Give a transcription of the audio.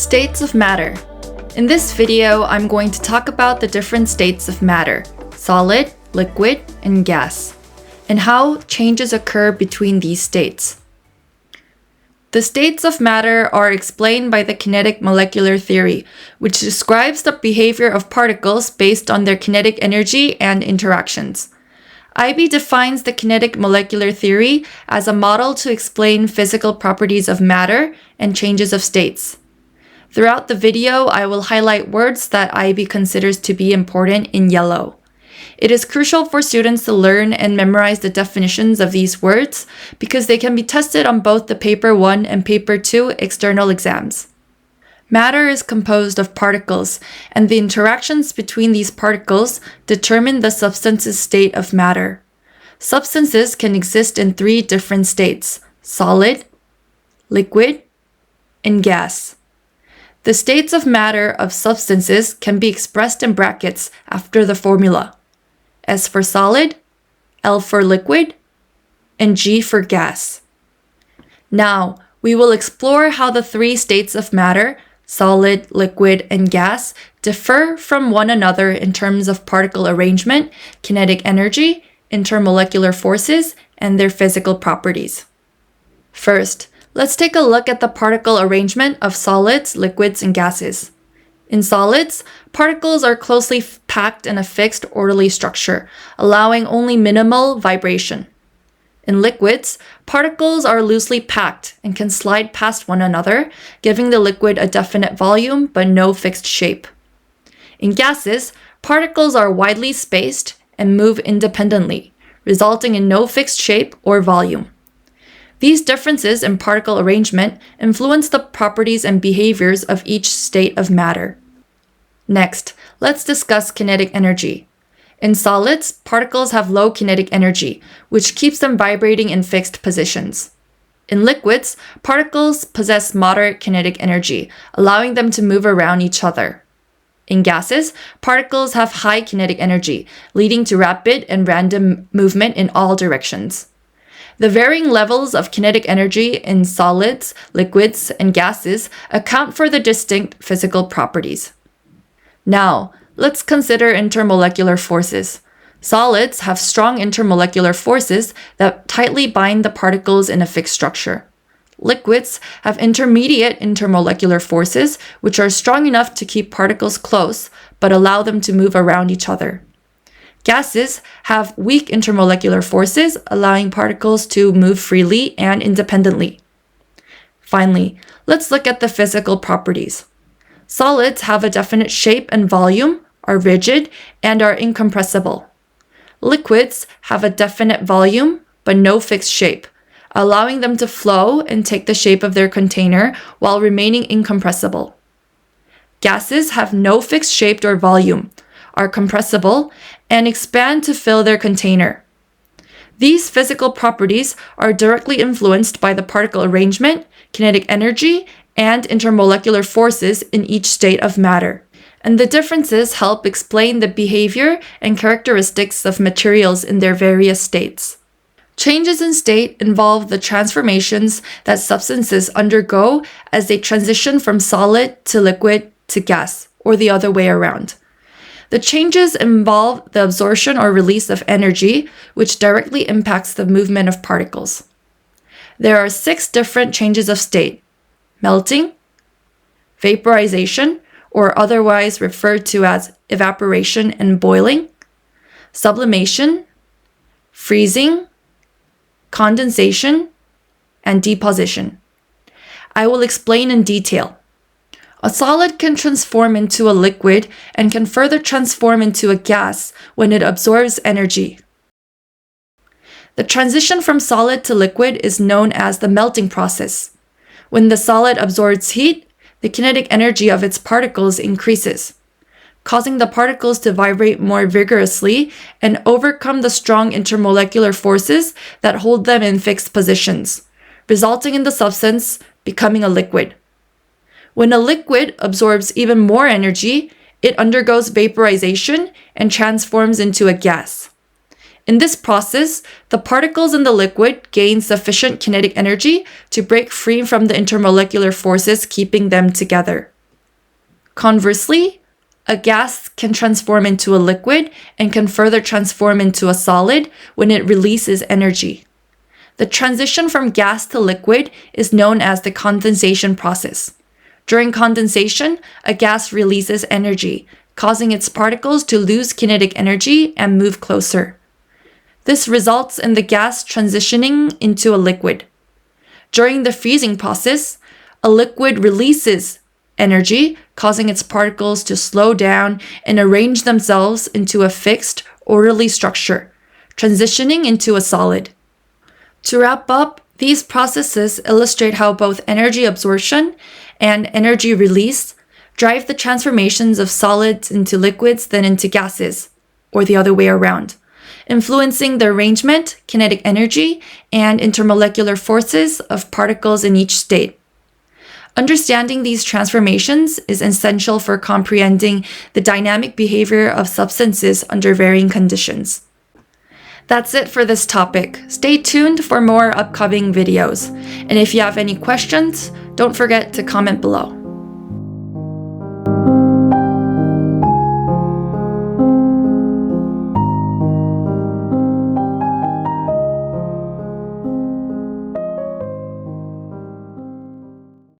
States of matter. In this video, I'm going to talk about the different states of matter, solid, liquid, and gas, and how changes occur between these states. The states of matter are explained by the kinetic molecular theory, which describes the behavior of particles based on their kinetic energy and interactions. IB defines the kinetic molecular theory as a model to explain physical properties of matter and changes of states. Throughout the video, I will highlight words that IB considers to be important in yellow. It is crucial for students to learn and memorize the definitions of these words because they can be tested on both the Paper 1 and Paper 2 external exams. Matter is composed of particles, and the interactions between these particles determine the substance's state of matter. Substances can exist in three different states: solid, liquid, and gas. The states of matter of substances can be expressed in brackets after the formula: S for solid, L for liquid, and G for gas. Now, we will explore how the three states of matter, solid, liquid, and gas, differ from one another in terms of particle arrangement, kinetic energy, intermolecular forces, and their physical properties. First, let's take a look at the particle arrangement of solids, liquids, and gases. In solids, particles are closely packed in a fixed, orderly structure, allowing only minimal vibration. In liquids, particles are loosely packed and can slide past one another, giving the liquid a definite volume but no fixed shape. In gases, particles are widely spaced and move independently, resulting in no fixed shape or volume. These differences in particle arrangement influence the properties and behaviors of each state of matter. Next, let's discuss kinetic energy. In solids, particles have low kinetic energy, which keeps them vibrating in fixed positions. In liquids, particles possess moderate kinetic energy, allowing them to move around each other. In gases, particles have high kinetic energy, leading to rapid and random movement in all directions. The varying levels of kinetic energy in solids, liquids, and gases account for the distinct physical properties. Now, let's consider intermolecular forces. Solids have strong intermolecular forces that tightly bind the particles in a fixed structure. Liquids have intermediate intermolecular forces, which are strong enough to keep particles close, but allow them to move around each other. Gases have weak intermolecular forces, allowing particles to move freely and independently. Finally, let's look at the physical properties. Solids have a definite shape and volume, are rigid, and are incompressible. Liquids have a definite volume, but no fixed shape, allowing them to flow and take the shape of their container while remaining incompressible. Gases have no fixed shape or volume, are compressible, and expand to fill their container. These physical properties are directly influenced by the particle arrangement, kinetic energy, and intermolecular forces in each state of matter. And the differences help explain the behavior and characteristics of materials in their various states. Changes in state involve the transformations that substances undergo as they transition from solid to liquid to gas, or the other way around. The changes involve the absorption or release of energy, which directly impacts the movement of particles. There are 6 different changes of state: melting, vaporization, or otherwise referred to as evaporation and boiling, sublimation, freezing, condensation, and deposition. I will explain in detail. A solid can transform into a liquid and can further transform into a gas when it absorbs energy. The transition from solid to liquid is known as the melting process. When the solid absorbs heat, the kinetic energy of its particles increases, causing the particles to vibrate more vigorously and overcome the strong intermolecular forces that hold them in fixed positions, resulting in the substance becoming a liquid. When a liquid absorbs even more energy, it undergoes vaporization and transforms into a gas. In this process, the particles in the liquid gain sufficient kinetic energy to break free from the intermolecular forces keeping them together. Conversely, a gas can transform into a liquid and can further transform into a solid when it releases energy. The transition from gas to liquid is known as the condensation process. During condensation, a gas releases energy, causing its particles to lose kinetic energy and move closer. This results in the gas transitioning into a liquid. During the freezing process, a liquid releases energy, causing its particles to slow down and arrange themselves into a fixed, orderly structure, transitioning into a solid. To wrap up, these processes illustrate how both energy absorption and energy release drive the transformations of solids into liquids then into gases, or the other way around, influencing the arrangement, kinetic energy, and intermolecular forces of particles in each state. Understanding these transformations is essential for comprehending the dynamic behavior of substances under varying conditions. That's it for this topic. Stay tuned for more upcoming videos. And if you have any questions, don't forget to comment below.